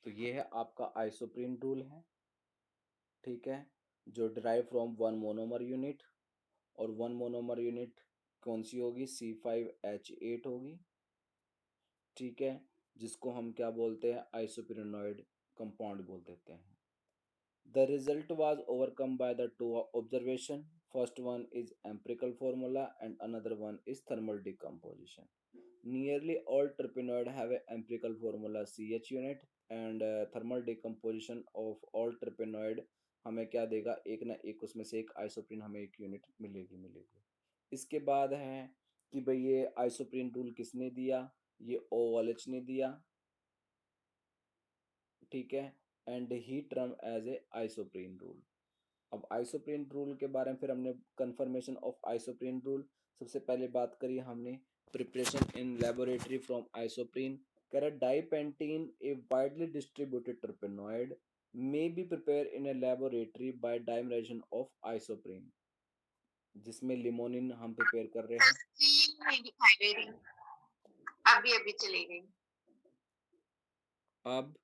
तो ये है आपका आइसोप्रीन रूल है, ठीक है, जो derive from one monomer unit, और वन मोनोमर यूनिट कौन सी होगी, C5H8 होगी, ठीक है, जिसको हम क्या बोलते हैं, आइसोप्रीनोइड कंपाउंड बोल देते हैं। The result was overcome by the two observation. First one is empirical formula and another one is thermal decomposition. Nearly all terpenoid have a empirical formula CH unit and thermal decomposition of all terpenoid हमें क्या देगा, एक ना एक उसमें से एक isoprene हमें एक यूनिट मिलेगी। इसके बाद है कि भाई ये आइसोप्रीन रूल किसने दिया, ये OLH ने दिया, ठीक है, and he term as a isoprene rule. अब आइसोप्रीन रूल के बारे में फिर हमने कंफर्मेशन ऑफ आइसोप्रीन रूल, सबसे पहले बात करी हमने preparation in laboratory from isoprene, कह रहा dipentene a widely distributed terpenoid may be prepare in a laboratory by dimerization of isoprene, जिसमें लिमोनिन हम प्रिपेयर कर रहे हैं। स्क्रीन नहीं दिखाई दे रही, अभी अभी चली गई। अब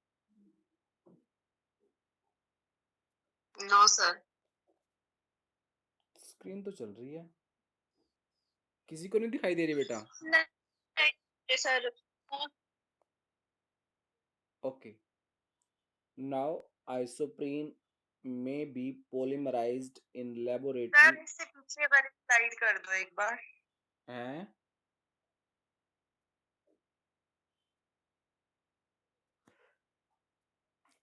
नो सर। स्क्रीन तो चल रही है, किसी को नहीं दिखाई दे रही बेटा? नहीं sir. Okay, now isoprene may be polymerized in laboratory। Sir इससे पीछे वाली स्लाइड कर दो एक बार। हैं?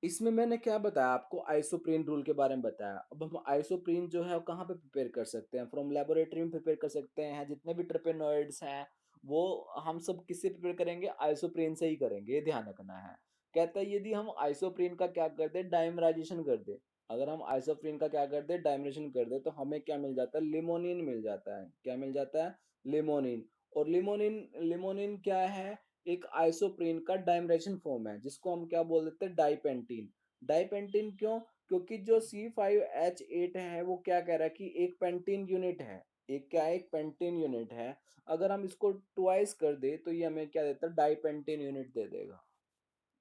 इसमें मैंने क्या बताया आपको, आइसोप्रीन रूल के बारे में बताया। अब हम आइसोप्रीन जो है वो कहाँ पे प्रिपेयर कर सकते हैं, फ्रॉम लेबोरेटरी में प्रिपेयर कर सकते हैं। जितने भी ट्रिपेनॉइड्स हैं वो हम सब किससे प्रिपेयर करेंगे, आइसोप्रीन से ही करेंगे, ये ध्यान रखना है। कहता है यदि हम आइसोप्रीन का क्या कर दे, डाइमराइजेशन कर दे, अगर हम आइसोप्रीन का क्या कर दे, डाइमराइजेशन कर दे, तो हमें क्या मिल जाता है, लिमोनिन मिल जाता है। क्या मिल जाता है, लिमोनिन। और लिमोनिन, लिमोनिन क्या है, एक आइसोप्रीन का डाइमरेशन फॉर्म है, जिसको हम क्या बोल देते हैं, डाइपेंटीन। डाइपेंटीन क्यों, क्योंकि जो C5H8 है वो क्या कह रहा है कि एक पेंटीन यूनिट है, एक क्या है, एक पेंटीन यूनिट है। अगर हम इसको ट्वाइस कर दे तो ये हमें क्या देता है, डाइपेंटीन यूनिट दे देगा।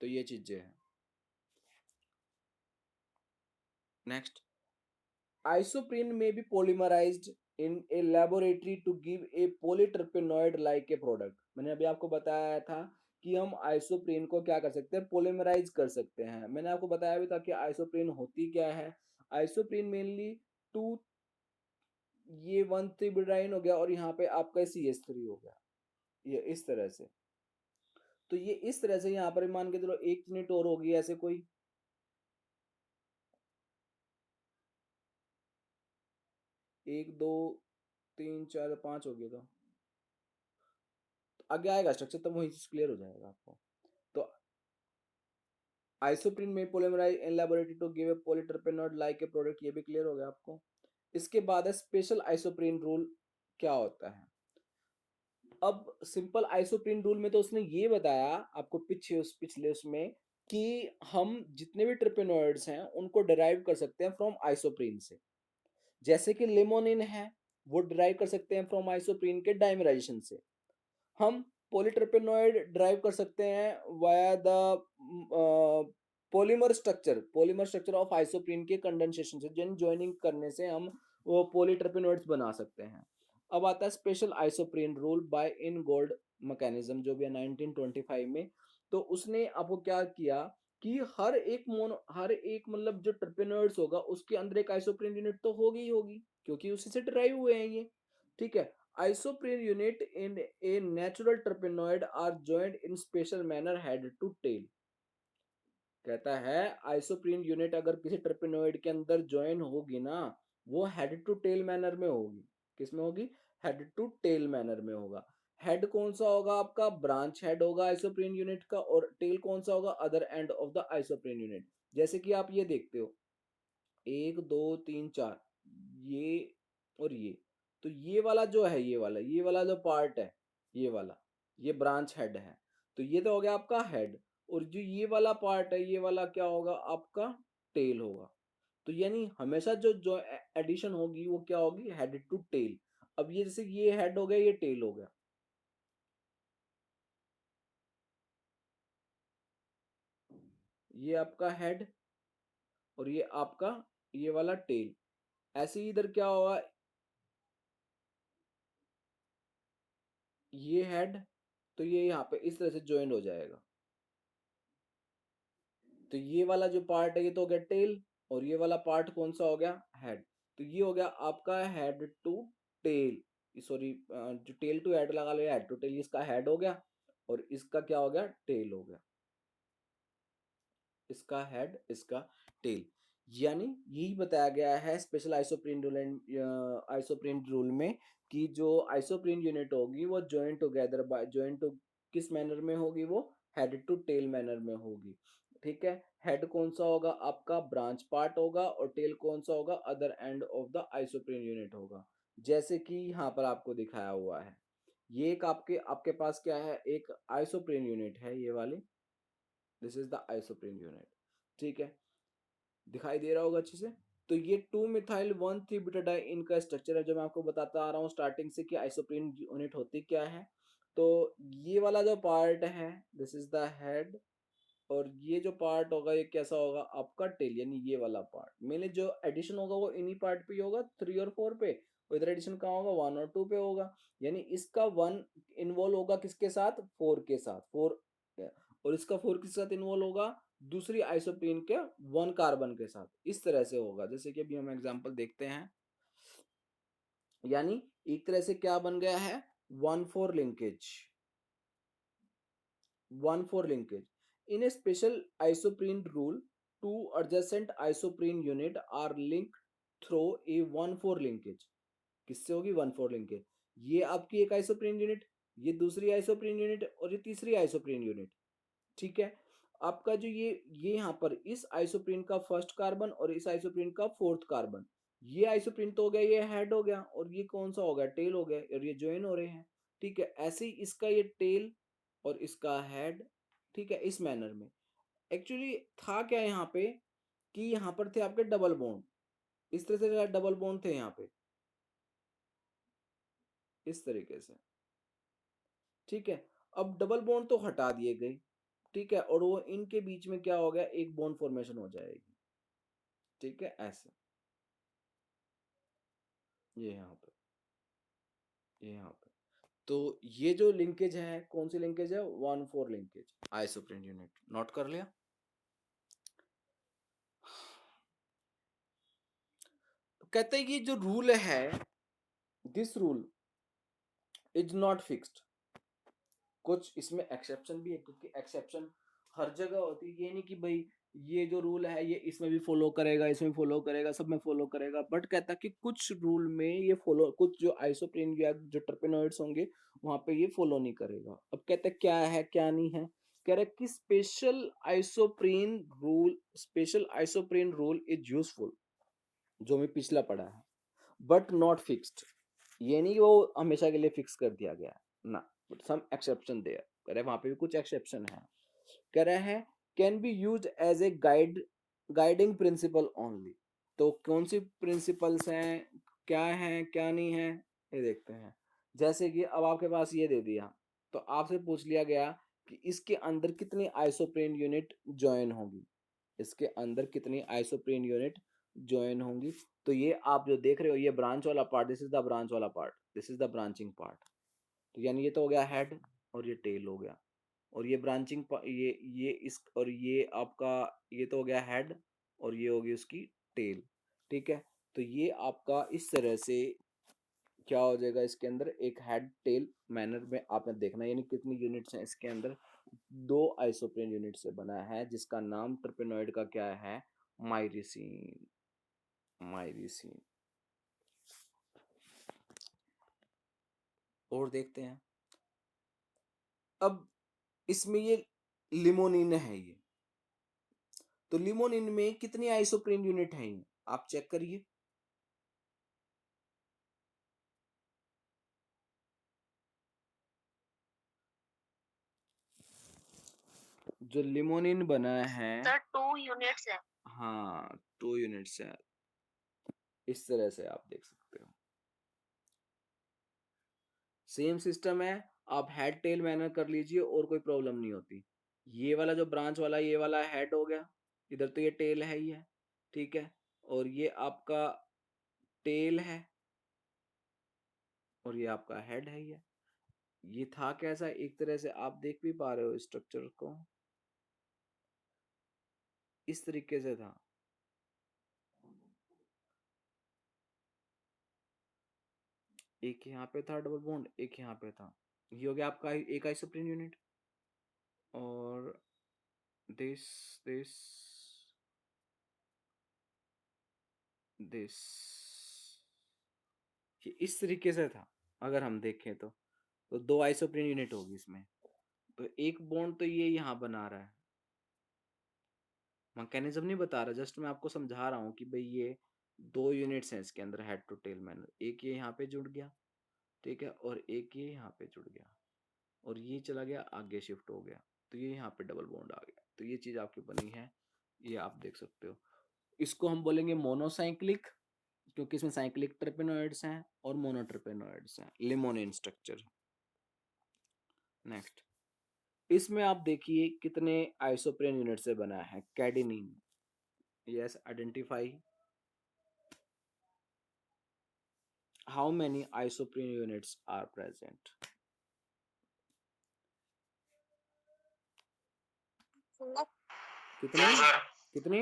तो ये चीजें हैं। Next, isoprene may be polymerized in a laboratory to give a polyterpenoid like a product। मैंने अभी आपको बताया था कि हम आइसोप्रीन को क्या कर सकते हैं, पोलीमराइज कर सकते हैं। मैंने आपको बताया भी था कि आइसोप्रीन होती क्या है। आइसोप्रीन मेनली टू, ये 1,3 ब्यूटाडीन हो गया और यहाँ पे आपका CH3 हो गया, ये इस तरह से। तो ये इस तरह से यहाँ पर मान के चलो एक यूनिट और होगी ऐसे कोई, 1 2 3 4 5 हो गया। तो आगे आएगा स्ट्रक्चर, तब वहीं से क्लियर हो जाएगा आपको। तो आइसोप्रीन में polymerize in laboratory to give a polyterpenoid like a product, ये भी क्लियर हो गया आपको। इसके बाद है स्पेशल आइसोप्रीन रूल, क्या होता है। अब सिंपल आइसोप्रीन रूल में तो उसने ये बताया आपको पिछले उसमें कि हम जितने भी ट्रिपेनॉइड्स हैं उनको डिराइव कर सकते हैं फ्रॉम आइसोप्रीन से। जैसे कि लिमोनिन है, वो डिराइव कर सकते हैं फ्रॉम आइसोप्रीन के डाइमराइजेशन से। हम पॉलीट्रिपेनॉइड ड्राइव कर सकते हैं via the polymer structure of isoprene के कंडेंसेशन से, जिन ज्वाइनिंग करने से हम वो पॉलीट्रिपेनॉइड्स बना सकते हैं। अब आता है special isoprene rule by in gold mechanism, जो भी है 1925 में। तो उसने आपको क्या किया कि हर एक मतलब जो ट्रिपेनॉइड्स होगा उसके अंदर एक आइसोप्रीन यूनिट तो होगी ही होगी, क्योंकि उसी से ड्राइव हुए हैं ये, ठीक है। Isoprene unit in a natural terpenoid are joined in special manner head to tail। कहता है आइसोप्रीन यूनिट अगर किसी टर्पेनोइड के अंदर ज्वाइन होगी ना, वो हेड टू टेल मैनर में होगी। किस में होगी, हेड टू टेल मैनर में होगा। हेड कौन सा होगा आपका, ब्रांच हेड होगा आइसोप्रीन यूनिट का, और टेल कौन सा होगा, other end of the isoprene unit. जैसे कि आप ये देखते हो 1 2 3 4, ये और ये। तो ये वाला जो है, ये वाला जो पार्ट है, ये ब्रांच हेड है। तो ये तो हो गया आपका हेड, और जो ये वाला पार्ट है, ये वाला क्या होगा आपका, टेल होगा। तो यानी हमेशा जो जो एडिशन होगी वो क्या होगी, हेड टू टेल। अब ये जैसे ये हेड हो गया, ये टेल हो गया। ये आपका हेड और ये आपका ये वाला टेल। ऐसे ही इधर क्या होगा, ये हेड, तो ये यहाँ पे इस तरह से ज्वाइन हो जाएगा। तो ये वाला जो पार्ट है ये तो हो गया टेल, और ये वाला पार्ट कौन सा हो गया, हेड। तो ये हो गया आपका हेड टू टेल, सॉरी जो टेल टू हेड लगा लो, हेड टू टेल, इसका हेड हो गया और इसका क्या हो गया, टेल हो गया। इसका हेड, इसका टेल। यानी यही बताया गया है special isoprene rule and isoprene rule में कि जो आइसोप्रीन यूनिट होगी वो join together by join to किस मैनर में होगी, वो हेड टू टेल मैनर में होगी। ठीक है, हेड कौन सा होगा आपका, ब्रांच पार्ट होगा, और टेल कौन सा होगा, other end of the isoprene unit होगा। जैसे कि यहाँ पर आपको दिखाया हुआ है, ये एक आपके आपके पास क्या है, एक आइसोप्रीन यूनिट है ये वाली, this is the isoprene unit. ठीक है, दिखाई दे रहा होगा अच्छे से। तो ये 2 मिथाइल 1 3 ब्यूटाडाई इनका स्ट्रक्चर है, जो मैं आपको बताता आ रहा हूँ स्टार्टिंग से कि आइसोप्रीन यूनिट होती क्या है। तो ये वाला जो पार्ट है, दिस इज द हेड, और ये जो पार्ट होगा ये कैसा होगा आपका टेल, यानी ये वाला पार्ट। मेनली जो एडिशन होगा वो इन्हीं पार्ट पे ही होगा, 3 और 4 पे, और इधर एडिशन कहाँ होगा, 1 और 2 पे होगा। यानी इसका 1 इन्वॉल्व होगा किसके साथ, 4 के साथ, 4, और इसका 4 किसके साथ इन्वॉल्व होगा, दूसरी आइसोप्रीन के 1 कार्बन के साथ। इस तरह से होगा, जैसे कि अभी हम एग्जांपल देखते हैं। यानी एक तरह से क्या बन गया है, 1,4 linkage, 1,4 linkage. In a special isoprene rule, two adjacent isoprene unit are linked through a 1,4 linkage. किससे होगी, 1,4 लिंकेज। ये आपकी एक आइसोप्रीन यूनिट, ये दूसरी आइसोप्रीन यूनिट, और ये तीसरी आइसोप्रीन यूनिट। ठीक है, आपका जो ये यहाँ पर इस आइसोप्रीन का फर्स्ट कार्बन और इस आइसोप्रीन का फोर्थ कार्बन, ये आइसोप्रीन तो हो गया, ये हेड हो गया, और ये कौन सा हो गया, टेल हो गया, और ये ज्वाइन हो रहे हैं। ठीक है, ऐसे ही इसका ये टेल और इसका हेड। ठीक है, इस मैनर में एक्चुअली था क्या यहाँ पे, कि यहाँ पर थे आपके डबल बॉन्ड, इस तरह से डबल बॉन्ड थे यहाँ पे, इस तरीके से। ठीक है, अब डबल बॉन्ड तो हटा दिए गए। ठीक है, और वो इनके बीच में क्या हो गया, एक बॉन्ड फॉर्मेशन हो जाएगी। ठीक है, ऐसे, ये यहाँ पे, ये यहाँ पे। तो ये जो लिंकेज है, कौन सी लिंकेज है, 1,4 लिंकेज आइसोप्रीन यूनिट, नोट कर लिया। तो कहते हैं कि जो रूल है, this rule is not fixed. कुछ इसमें एक्सेप्शन भी है, क्योंकि एक्सेप्शन हर जगह होती है। ये नहीं कि भाई ये जो रूल है ये इसमें भी फॉलो करेगा, इसमें फॉलो करेगा, सब में फॉलो करेगा, बट कहता है कि कुछ रूल में ये फॉलो, कुछ जो आइसोप्रीन या जो टर्पेनॉइड्स होंगे वहां पे ये फॉलो नहीं करेगा। अब कहते हैं क्या है क्या नहीं है, कह रहे कि special isoprene rule is useful, जो हमें पिछला पढ़ा है, बट नॉट फिक्स्ड। ये नहीं कि वो हमेशा के लिए फिक्स कर दिया गया है ना, बट सम एक्सेप्शन देयर, कह रहे वहां पे भी कुछ एक्सेप्शन है। कह रहे हैं can be use as a guiding principle only. तो कौन सी प्रिंसिपल्स हैं, क्या है क्या नहीं है, ये देखते हैं। जैसे कि अब आपके पास ये दे दिया, तो आपसे पूछ लिया गया कि इसके अंदर कितनी आइसोप्रीन यूनिट ज्वाइन होगी, इसके अंदर कितनी आइसोप्रीन यूनिट ज्वाइन होंगी। तो ये आप जो देख रहे हो ये ब्रांच वाला part, this is the branch वाला part, this is the branching part. तो यानी ये तो हो गया हेड और ये टेल हो गया, और ये ब्रांचिंग ये इस और ये आपका ये तो हो गया हेड, और ये होगी उसकी टेल। ठीक है, तो ये आपका इस तरह से क्या हो जाएगा, इसके अंदर एक हेड टेल मैनर में आपने देखना है। यानी कितनी यूनिट्स हैं इसके अंदर, 2 आइसोप्रीन यूनिट से बना है, जिसका नाम टर्पेनॉइड का क्या है, माइरिसिन, माइरिसिन। और देखते हैं, अब इसमें ये लिमोनिन है ये, तो लिमोनिन में कितनी आइसोप्रीन यूनिट है ये आप चेक करिए। जो लिमोनिन बना है, सर 2 यूनिट्स है। हाँ 2 यूनिट्स है, इस तरह से आप देख सकते हो। सेम सिस्टम है, आप हेड टेल मैनर कर लीजिए और कोई प्रॉब्लम नहीं होती। ये वाला जो ब्रांच वाला ये वाला हेड हो गया, इधर तो ये टेल है ही है, ठीक है, और ये आपका टेल है और ये आपका हेड है ही है। ये था कैसा, एक तरह से आप देख भी पा रहे हो स्ट्रक्चर को, इस तरीके से था। एक यहाँ पे था डबल बॉन्ड, एक यहाँ पे था। ये हो गया आपका एक आइसोप्रीन यूनिट। और दिस दिस दिस ये इस तरीके से था। अगर हम देखें तो दो आइसोप्रीन यूनिट होगी इसमें। तो एक बॉन्ड तो ये यहाँ बना रहा है, मैकेनिज्म नहीं बता रहा, जस्ट मैं आपको समझा रहा हूँ कि भाई ये दो यूनिट्स हैं इसके अंदर हेड टू टेल मैन। एक ये यहाँ पे जुड़ गया, ठीक है, और एक ये यहाँ पे जुड़ गया, और ये चला गया आगे शिफ्ट हो गया, तो ये यहाँ पे डबल बॉन्ड आ गया। तो ये चीज आपकी बनी है, ये आप देख सकते हो। इसको हम बोलेंगे मोनोसाइक्लिक, क्योंकि इसमें साइक्लिक ट्रिपेनॉइड्स हैं और मोनोट्रिपेनॉइड्स हैं, लिमोनिन स्ट्रक्चर। नेक्स्ट, इसमें आप देखिए कितने आइसोप्रेन यूनिट से बना है cadinene. Yes, identify how many isoprene units are present. कितने कितने?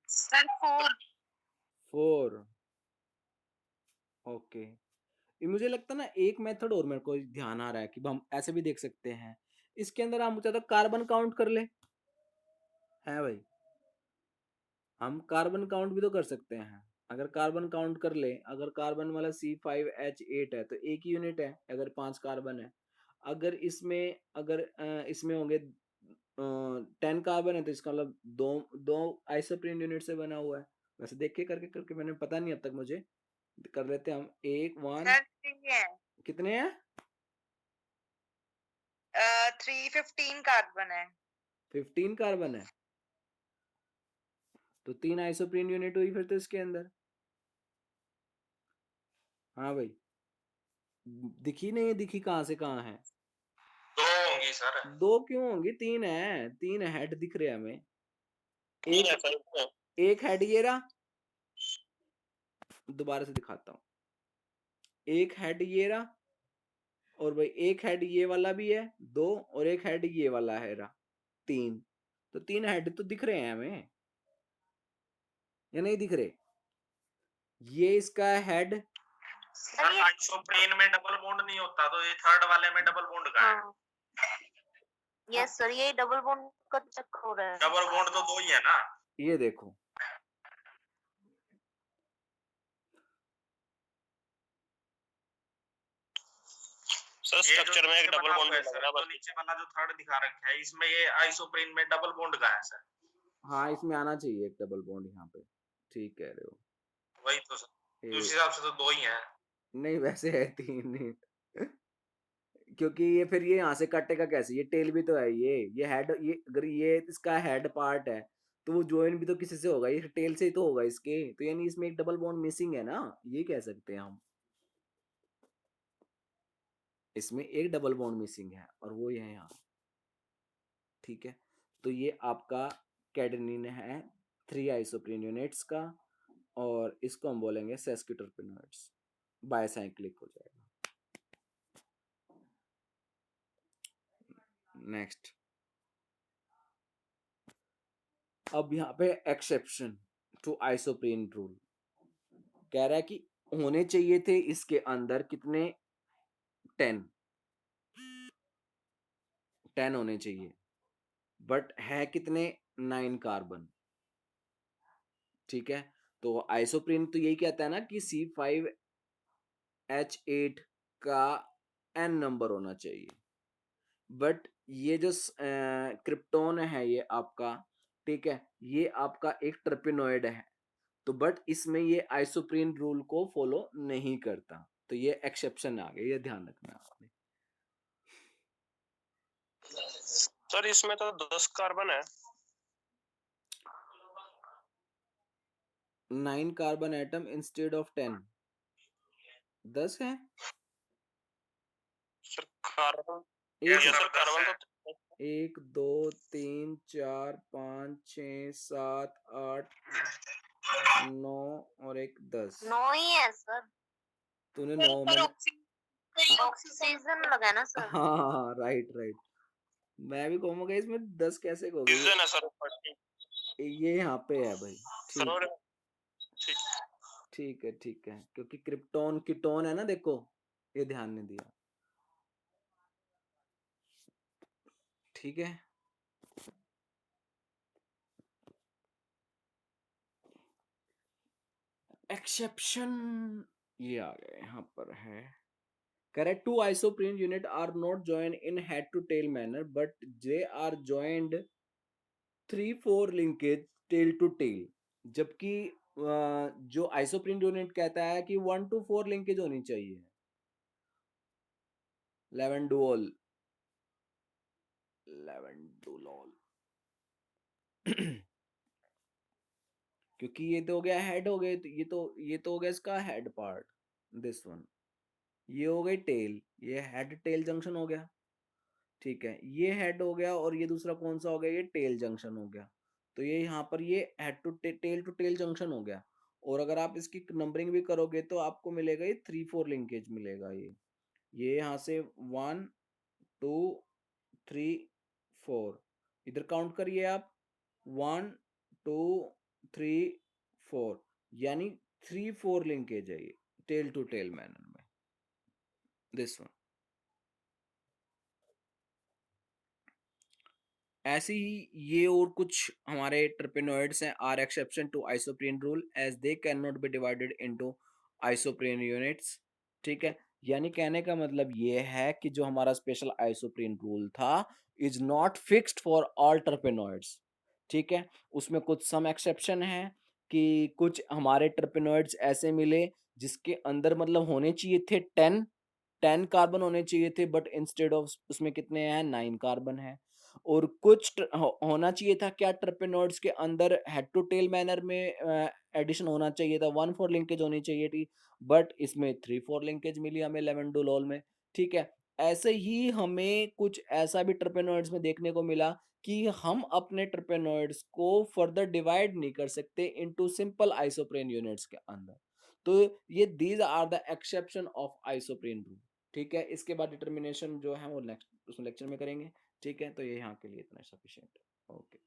सर 4। 4। ओके। ये मुझे लगता है ना, एक मेथड और मेरे को ध्यान आ रहा है कि हम ऐसे भी देख सकते हैं, इसके अंदर हम चाहते कार्बन काउंट कर ले, है भाई, हम कार्बन काउंट भी तो कर सकते हैं। अगर कार्बन काउंट कर ले, अगर कार्बन वाला C5H8 है तो एक ही यूनिट है, अगर 5 कार्बन है। अगर इसमें इसमें होंगे 10 कार्बन है, तो इसका मतलब दो दो आइसोप्रीन यूनिट से बना हुआ है। वैसे देख के करके करके मैंने पता नहीं अब तक मुझे, कर लेते हैं हम। एक वन, सर 3 है। कितने हैं? 315 कार्बन है। 15 कार्बन है, तो 3 आइसोप्रीन यूनिट हुई फिर तो इसके अंदर। हाँ भाई, दिखी नहीं, दिखी कहाँ से कहाँ है? दो होंगी सर। दो क्यों होंगी, 3 है, 3 हेड दिख रहे हैं हमें। ठीक एक है सर। एक हेड ये रहा, दोबारा से दिखाता हूँ। एक हेड ये रहा, और भाई एक हेड ये वाला भी है 2, और एक हेड ये वाला है रहा 3। तो 3 हेड तो दिख रहे हैं हमें, या नहीं दिख रहे? ये इसका हेड, सर आइसोप्रेन में डबल बॉन्ड नहीं होता, तो ये थर्ड वाले में डबल बॉन्ड का है। यस सर, ये डबल बॉन्ड का चक्कर हो रहा है। डबल बॉन्ड तो दो ही है ना। ये देखो, सर स्ट्रक्चर में एक डबल बॉन्ड लग रहा है, बस नीचे वाला जो थर्ड दिखा रखा है इसमें ये आइसोप्रेन में डबल बॉन्ड का है सर। हाँ इसमें आना चाहिए एक डबल बॉन्ड यहाँ पे, ठीक कह रहे हो। वही तो सर, ये उस हिसाब से तो दो ही हैं। नहीं, वैसे है 3 नहीं। क्योंकि ये फिर ये यहाँ से कटेगा कैसे, ये टेल भी तो है, ये हेड, ये अगर ये इसका हेड पार्ट है तो वो ज्वाइन भी तो किसी से होगा, ये टेल से ही तो होगा इसके, तो यानी इसमें एक डबल बॉन्ड मिसिंग है ना, ये कह सकते हैं हम। इसमें एक डबल बॉन्ड मिसिंग है और वो ये है यहाँ, ठीक है। तो ये आपका कैडेनिन है 3 आइसोप्रीन यूनिट्स का, और इसको हम बोलेंगे सेस्किटरपिनोइड्स, बायसाइक्लिक हो जाएगा। नेक्स्ट, अब यहाँ पे एक्सेप्शन टू आइसोप्रीन रूल कह रहा है कि होने चाहिए थे इसके अंदर कितने, 10 10 होने चाहिए, बट है कितने, 9 कार्बन, ठीक है। तो आइसोप्रीन तो यही कहता है ना कि C5H8 का n नंबर होना चाहिए, बट ये जो क्रिप्टोन है ये आपका, ठीक है, ये आपका एक ट्रिपेनॉइड है, तो बट इसमें ये आइसोप्रीन रूल को फॉलो नहीं करता, तो ये एक्सेप्शन आ गया, ये ध्यान रखना आपने। सर इसमें तो 10 कार्बन है। 9 कार्बन एटम इंस्टेड ऑफ 10, 10 है। सर कार्बन एक सर कार्बन तो 1 2 3 4 5 6 7 8 9 और एक 10। 9 ही है सर। तूने पर 9 पर मैंने ऑक्सीजन लगा है ना सर। हाँ, हाँ, हाँ, राइट, राइट। मैं भी कहूँगा इसमें 10 कैसे हो गई? ऑक्सीजन है सर फर्स्ट। ये यहाँ पे है भाई। सर ठीक और है, ठीक। ठीक है, ठीक है। क्योंकि क्रिप्टॉन कीटोन है ना देखो, ये ध्यान नहीं दिया। ठीक है। एक्सेप्शन ये आ गए यहाँ पर है। Correct, two isoprene unit are not joined in head to tail manner, but they are joined 3-4 linkage tail to tail. जबकि जो आइसोप्रीन यूनिट कहता है कि 1 to 4 लिंकेज होनी चाहिए। लेवेंडुओल लेवेंडुलोल क्योंकि ये तो हो गया हेड, हो गए तो ये तो हो गया इसका हेड पार्ट, दिस वन। ये हो गई टेल, ये हेड टेल जंक्शन हो गया। ठीक है, ये हेड हो गया और ये दूसरा कौन सा हो गया? ये टेल जंक्शन हो गया। तो ये यहाँ पर ये हेड टू टेल जंक्शन हो गया। और अगर आप इसकी नंबरिंग भी करोगे तो आपको मिलेगा ये 3-4 लिंकेज मिलेगा। ये यहाँ से 1 2 3 4, इधर काउंट करिए आप, 1 2 3 4, यानी 3-4 लिंकेज है ये टेल टू टेल मैनर में, दिस वन। ऐसे ही ये और कुछ हमारे ट्रिपेनॉइड्स हैं are exception to isoprene rule as they can not be divided into isoprene units. ठीक है, यानी कहने का मतलब ये है कि जो हमारा स्पेशल आइसोप्रीन रूल था is not fixed for all triterpenoids. ठीक है, उसमें कुछ सम एक्सेप्शन है कि कुछ हमारे ट्रिपेनॉइड्स ऐसे मिले जिसके अंदर मतलब होने चाहिए थे 10 कार्बन होने चाहिए थे, बट इंस्टेड ऑफ उसमें कितने हैं? 9 कार्बन है। और कुछ होना चाहिए था क्या ट्रिपेनॉइड्स के अंदर हेड टू टेल मैनर में एडिशन होना चाहिए था, 1-4 लिंकेज होनी चाहिए थी, बट इसमें 3-4 लिंकेज मिली हमें लेवेंडोलोल में। ठीक है, ऐसे ही हमें कुछ ऐसा भी ट्रिपेनॉइड्स में देखने को मिला कि हम अपने ट्रिपेनॉइड्स को फर्दर डिवाइड नहीं कर सकते इनटू सिंपल आइसोप्रेन यूनिट्स के अंदर। तो ये these are the exception of isoprene rule. ठीक है, इसके बाद डिटर्मिनेशन जो है वो नेक्स्ट उसमें लेक्चर में करेंगे। ठीक है, तो ये यहाँ के लिए इतना सफिशिएंट है। ओके।